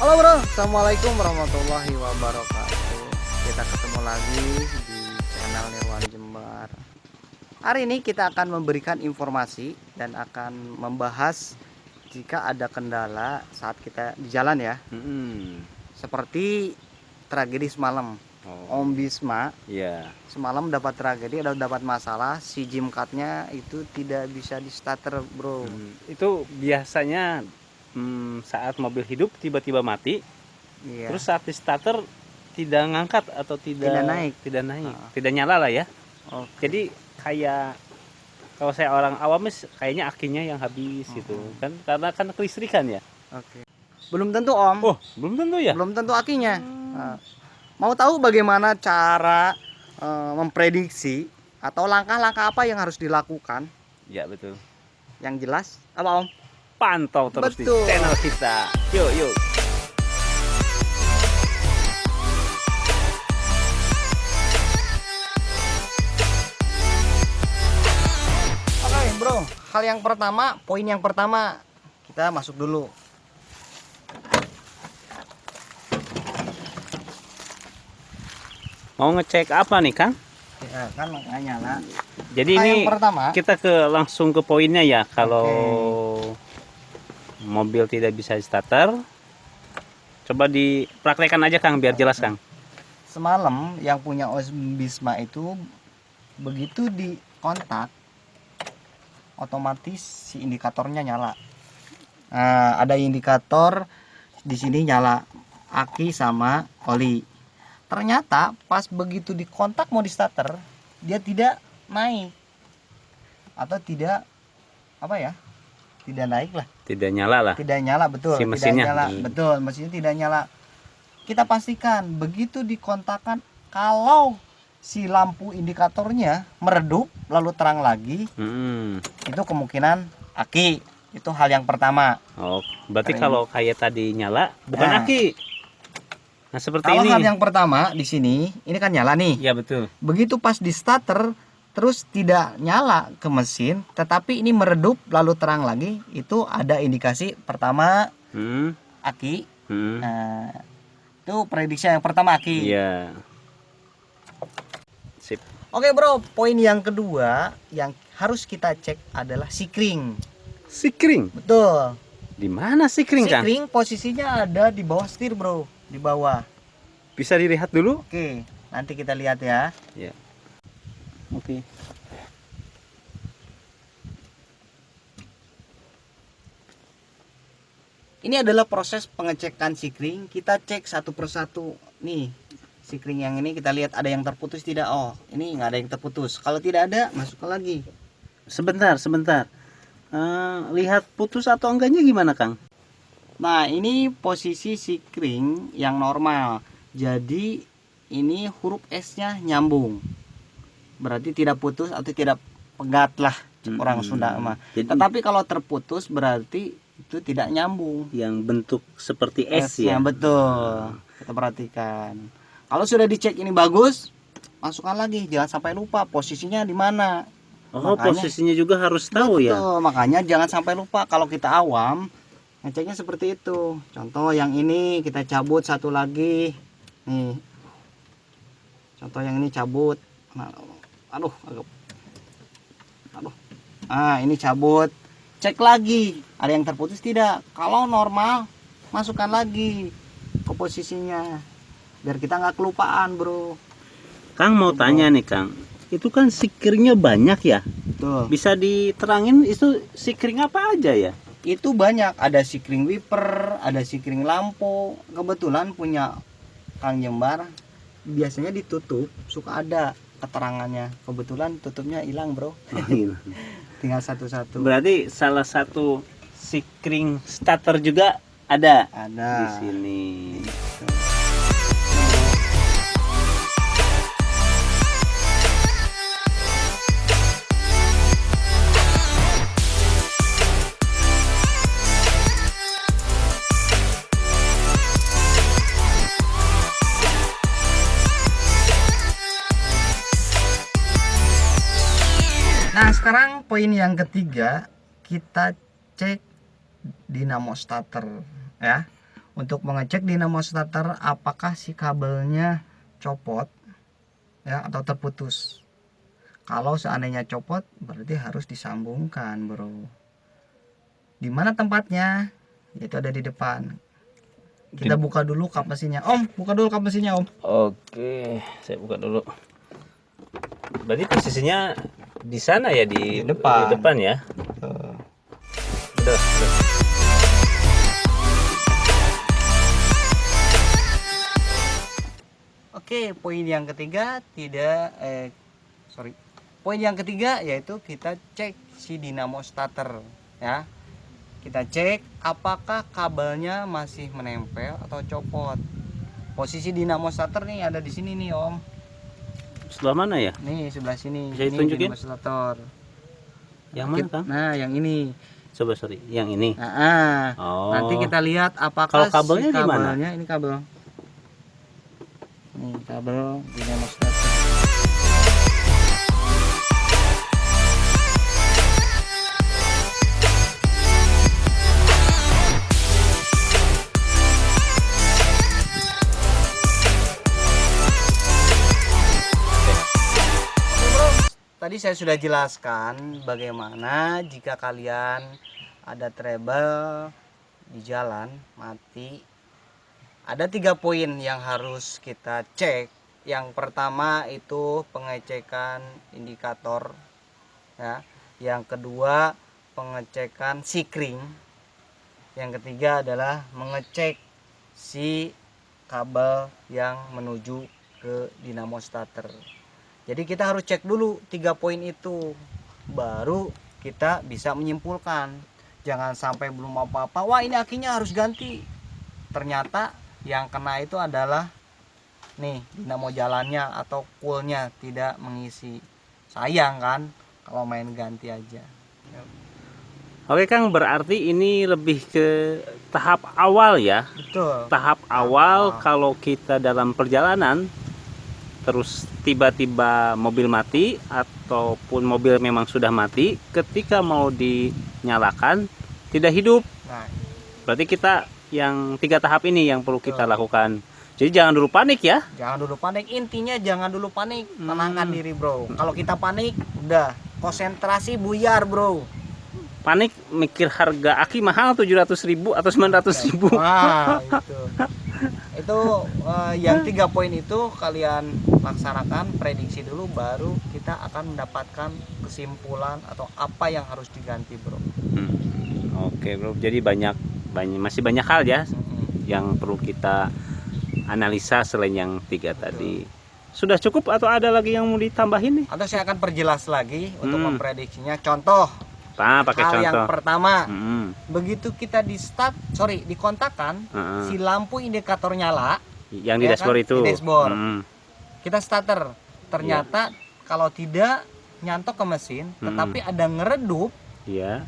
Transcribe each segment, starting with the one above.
Halo bro, assalamualaikum warahmatullahi wabarakatuh. Kita ketemu lagi di channel Nirwan Jember. Hari ini kita akan memberikan informasi dan akan membahas jika ada kendala saat kita di jalan ya. Seperti tragedi semalam. Om Bisma semalam dapat tragedi, dapat masalah, si SIM cardnya itu tidak bisa di starter bro. Itu biasanya saat mobil hidup tiba-tiba mati, terus saat di starter tidak ngangkat atau tidak naik, tidak nyala lah ya. Jadi kayak kalau saya orang awam kayaknya akinya yang habis gitu kan, karena kan kelistrikan ya. Belum tentu om. Oh, belum tentu ya. Belum tentu akinya. Mau tahu bagaimana cara memprediksi atau langkah-langkah apa yang harus dilakukan? Ya betul. Yang jelas apa om? Pantau terus Betul. Di channel kita. Yuk. Oke bro, poin yang pertama kita masuk dulu. Mau ngecek apa nih Kang? Ya, kan nggak nyala. Jadi ini yang pertama, kita langsung ke poinnya ya. Kalau mobil tidak bisa starter, coba dipraktekkan aja Kang biar jelas Kang. Semalam yang punya Om Bisma itu begitu di kontak, otomatis si indikatornya nyala. Nah, ada indikator di sini nyala, aki sama oli. Ternyata pas begitu di kontak mau di starter, dia tidak naik atau tidak tidak naik lah, Tidak nyala lah. tidak nyala, betul, Si mesinnya. tidak nyala, betul, mesinnya tidak nyala. Kita pastikan begitu dikontakkan, kalau si lampu indikatornya meredup lalu terang lagi, itu kemungkinan aki. Itu hal yang pertama. Oh, berarti kalau kayak tadi nyala bukan aki. Nah, seperti Kalau ini. hal yang pertama di sini, ini kan nyala nih. Ya betul. Begitu pas di starter terus tidak nyala ke mesin, tetapi ini meredup lalu terang lagi, itu ada indikasi pertama aki. Nah, itu prediksi yang pertama aki. Iya. Sip. Oke bro, poin yang kedua yang harus kita cek adalah sikring. Sikring. Betul. Di mana sikring Kang? Sikring posisinya ada di bawah setir bro, di bawah. Bisa dilihat dulu? Oke, nanti kita lihat ya. Ya. Oke. Ini adalah proses pengecekan sikring. Kita cek satu persatu. Nih, sikring yang ini kita lihat ada yang terputus tidak. Oh, ini nggak ada yang terputus. Kalau tidak ada, masukkan lagi. Sebentar. Lihat putus atau enggaknya gimana Kang? Nah, ini posisi sikring yang normal. Jadi ini huruf S-nya nyambung. Berarti tidak putus atau tidak pegat lah orang Sunda mah. Tetapi kalau terputus berarti itu tidak nyambung. Yang bentuk seperti S ya. Betul. Kita perhatikan. Kalau sudah dicek ini bagus, masukkan lagi. Jangan sampai lupa posisinya di mana. Oh, posisinya juga harus tahu ya. Betul, makanya jangan sampai lupa. Kalau kita awam, ngeceknya seperti itu. Contoh yang ini kita cabut satu lagi. Nih. Contoh yang ini cabut. Nah, aduh. Ini cabut. Cek lagi, ada yang terputus tidak. Kalau normal, masukkan lagi ke posisinya. Biar kita nggak kelupaan, bro. Kang mau tanya nih Kang. Itu kan sikringnya banyak ya? Tuh. Bisa diterangin itu sikring apa aja ya? Itu banyak, ada sikring wiper, ada sikring lampu. Kebetulan punya Kang Jembar biasanya ditutup, suka ada keterangannya. Kebetulan tutupnya hilang bro. Tinggal satu-satu. Berarti salah satu sikring starter juga ada di sini. Nah sekarang poin yang ketiga, kita cek dinamo starter ya. untuk mengecek dinamo starter apakah si kabelnya copot ya atau terputus. Kalau seandainya copot berarti harus disambungkan, bro. Di mana tempatnya? Yaitu ada di depan. Kita buka dulu kap mesinnya. Om, buka dulu kap mesinnya, Om. Oke, saya buka dulu. Berarti posisinya di sana ya, di depan. Di depan ya. Udah. Oke, poin yang ketiga Poin yang ketiga yaitu kita cek si dinamo starter ya. Kita cek apakah kabelnya masih menempel atau copot. Posisi dinamo starter nih ada di sini nih, Om. Sebelah mana ya? Nih, sebelah sini. Bisa Ini ditunjukin? dinamo starter. Yang mana, Kang? Nah, yang ini. Coba sorry, yang ini. Oh. Nanti kita lihat apakah kalau kabelnya si di mana? kabelnya ini kabel. Nih, kabel dinamo starter. Tadi saya sudah jelaskan bagaimana jika kalian ada trouble di jalan mati. Ada 3 poin yang harus kita cek. Yang pertama itu pengecekan indikator ya. Yang kedua pengecekan sikring. Yang ketiga adalah mengecek si kabel yang menuju ke dinamo starter. Jadi kita harus cek dulu 3 poin itu, baru kita bisa menyimpulkan. Jangan sampai belum apa-apa, wah ini akinya harus ganti. Ternyata yang kena itu adalah nih dinamo jalannya atau coolnya tidak mengisi. Sayang kan kalau main ganti aja. Oke Kang, berarti ini lebih ke tahap awal ya. Betul. Tahap awal kalau kita dalam perjalanan terus tiba-tiba mobil mati ataupun mobil memang sudah mati, ketika mau dinyalakan tidak hidup. Nah, berarti kita yang 3 tahap ini yang perlu kita lakukan. Jadi jangan dulu panik ya. Jangan dulu panik, intinya jangan dulu panik, tenangkan diri, bro. Kalau kita panik, udah konsentrasi buyar, bro. Panik mikir harga aki mahal 700.000 atau 900.000. Wah, itu yang 3 poin itu kalian laksanakan, prediksi dulu, baru kita akan mendapatkan kesimpulan atau apa yang harus diganti, bro. Oke bro, jadi masih banyak hal ya yang perlu kita analisa selain yang 3 tadi. Sudah cukup atau ada lagi yang mau ditambahin nih? Atau saya akan perjelas lagi untuk memprediksinya. Contoh, pakai hal contoh yang pertama, begitu kita dikontakkan, si lampu indikator nyala yang di dashboard itu, di dashboard. Kita starter, ternyata kalau tidak nyantok ke mesin, tetapi ada ngeredup,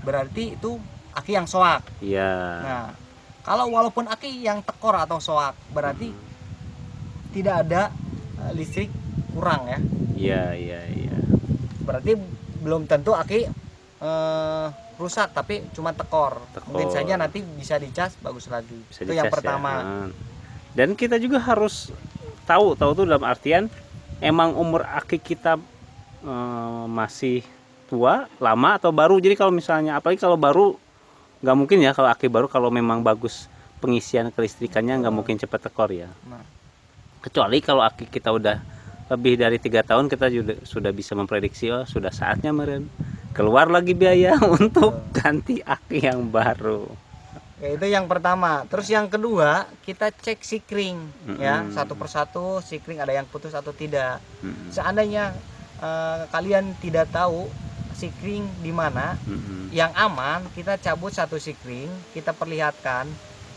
berarti itu aki yang soak. Nah, kalau walaupun aki yang tekor atau soak, berarti tidak ada listrik kurang ya. Iya. Berarti belum tentu aki rusak, tapi cuma tekor. Mungkin saja nanti bisa dicas bagus lagi. Itu yang pertama. Ya. Dan kita juga harus tahu tuh dalam artian emang umur aki kita masih tua, lama atau baru. Jadi kalau misalnya apalagi kalau baru, nggak mungkin ya kalau aki baru, kalau memang bagus pengisian kelistrikannya nggak mungkin cepat tekor ya. Kecuali kalau aki kita udah lebih dari 3 tahun, kita sudah bisa memprediksi, oh sudah saatnya meren keluar lagi biaya untuk ganti aki yang baru. Ya, itu yang pertama. Terus yang kedua, kita cek sikring ya, satu persatu sikring ada yang putus atau tidak. Seandainya kalian tidak tahu sikring di mana, yang aman kita cabut satu sikring, kita perlihatkan,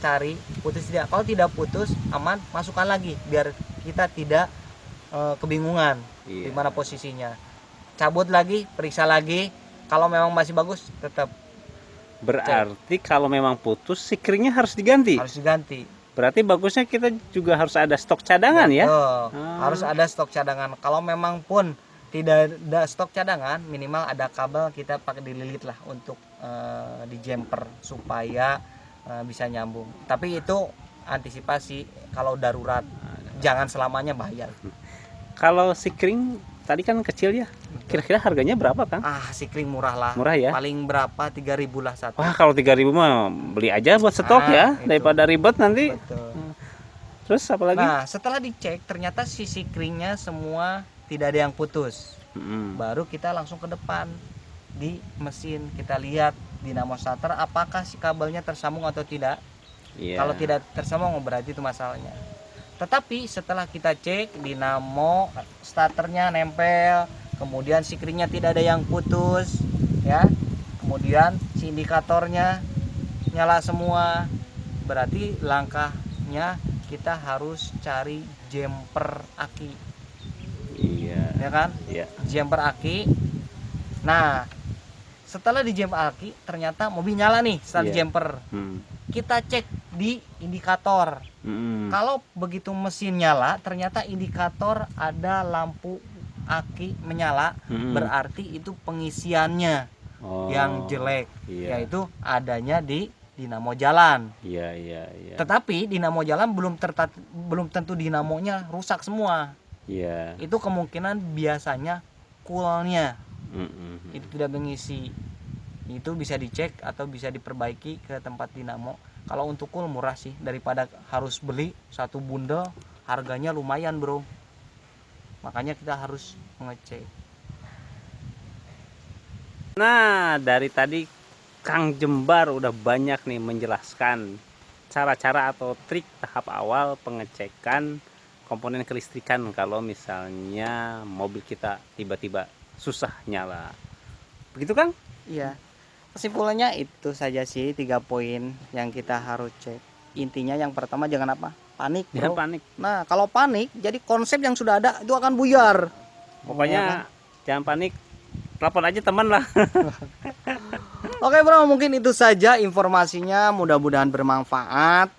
cari putus tidak. Kalau tidak putus, aman, masukkan lagi biar kita tidak kebingungan di mana posisinya. Cabut lagi, periksa lagi. Kalau memang masih bagus, tetap. Berarti kalau memang putus, sikringnya harus diganti. Harus diganti. Berarti bagusnya kita juga harus ada stok cadangan. Betul. Ya. Harus ada stok cadangan. Kalau memang pun tidak ada stok cadangan, minimal ada kabel kita pakai dililit lah untuk di jumper supaya bisa nyambung. Tapi itu antisipasi kalau darurat. Jangan selamanya bayar. Kalau sikring tadi kan kecil ya. Kira-kira harganya berapa, Kang? Sikring murah lah. Murah ya? Paling berapa? 3.000 lah satu. Wah, kalau 3.000 mah beli aja buat stok ya, itu. daripada ribet nanti. Betul. Terus apa lagi? Nah, setelah dicek ternyata si sikringnya semua tidak ada yang putus. Baru kita langsung ke depan di mesin, kita lihat dinamo starter apakah si kabelnya tersambung atau tidak. Kalau tidak tersambung berarti itu masalahnya. Tetapi setelah kita cek dinamo starternya nempel, kemudian sikringnya tidak ada yang putus ya, kemudian si indikatornya nyala semua, berarti langkahnya kita harus cari jumper aki. Ya kan? Jumper aki. Nah, setelah di jumper aki ternyata mobil nyala nih setelah di jumper. Kita cek di indikator. Kalau begitu mesin nyala ternyata indikator ada lampu aki menyala, berarti itu pengisiannya yang jelek, yaitu adanya di dinamo jalan. Tetapi dinamo jalan belum tentu dinamonya rusak semua. Itu kemungkinan biasanya coolnya itu tidak mengisi. Itu bisa dicek atau bisa diperbaiki ke tempat dinamo. Kalau untuk cool murah sih, daripada harus beli satu bundel, harganya lumayan bro. Makanya kita harus mengecek. Nah, dari tadi Kang Jembar udah banyak nih menjelaskan cara-cara atau trik tahap awal pengecekan komponen kelistrikan kalau misalnya mobil kita tiba-tiba susah nyala. Begitu, Kang? Iya. Kesimpulannya itu saja sih 3 poin yang kita harus cek. Intinya yang pertama jangan apa? Panik, bro. Jangan panik. Nah, kalau panik jadi konsep yang sudah ada itu akan buyar. Pokoknya jangan panik. Telepon aja teman lah. Oke, bro, mungkin itu saja informasinya, mudah-mudahan bermanfaat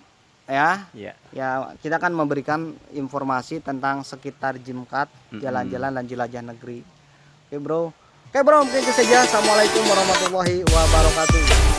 ya. Ya, kita akan memberikan informasi tentang sekitar Jimkat, jalan-jalan dan jelajah negeri. Oke, bro. Mungkin itu saja. Assalamualaikum warahmatullahi wabarakatuh.